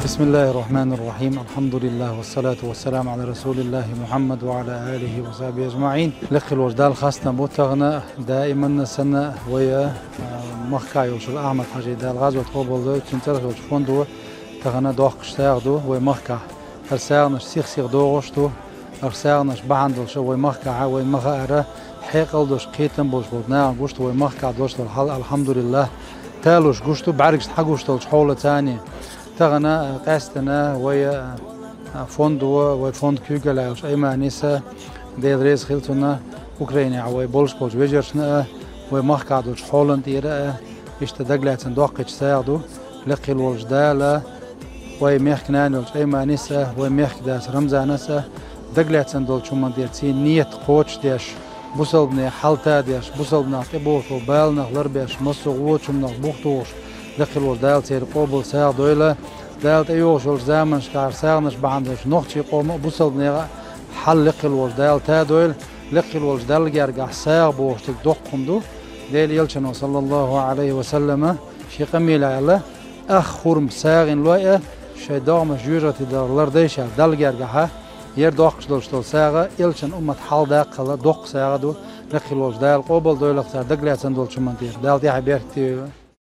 بسم الله الرحمن الرحيم. الحمد لله والصلاة والسلام على رسول الله محمد وعلى آله وصحبه أجمعين. لقي الوجدال خاصة بوتغنا دائما سنة ويا مخكايوش الأحمد حاجي دا الغزوة قبل تنترغ فوندو تغنا دوخش تاغدو ومخكا هرساغنش سيخ دوغشتو هرساغنش بعندلش ومخكا ومخا حيقل دوش قيتن بوش بودنا قشتو ومخكا دوش الحمد لله تالوش قشتو بعرقش حقوشتو حولة تاني تغنا قاستنا ويا فوندو وفوند كوغلاوش ايما نيسا ديل ريز خيلتونا اوكرانيا وي بولش بولش ويجرشنا ومخكا دوش حولن تيرا اشتدقلاتن دوقش ساعدو لقي الوجدالة وميخكنانوش ايما نيسا وميخكداس رمزانسا دقلاتن دول شومان ديرتين نيت قوتش ديش بوصلبني حالتا ديش بوصلبنا قبوش وبالنا غلربيش مصو غوتشمنا بوختوش لقي الوجدال تير قوبل ساعة دويلة دالت ايوش والزامن شكار ساغنش بعندش نوختي قوم بوصلبني حل لقي الوجدال تا دويل لقي الوجدال جارقع ساغ بوشتك دوقندو ديل يلشنو صلى الله عليه وسلم شي قميل على اخ خورم ساغن لوية شي داغم جورتي دارلر ديشا دال جارقعها yer doqışdolştol sağa ilçin ummat halda qala doq sağa do laqil oljdal qobol doylaqtar daglatsan dolçuman der daldi haberti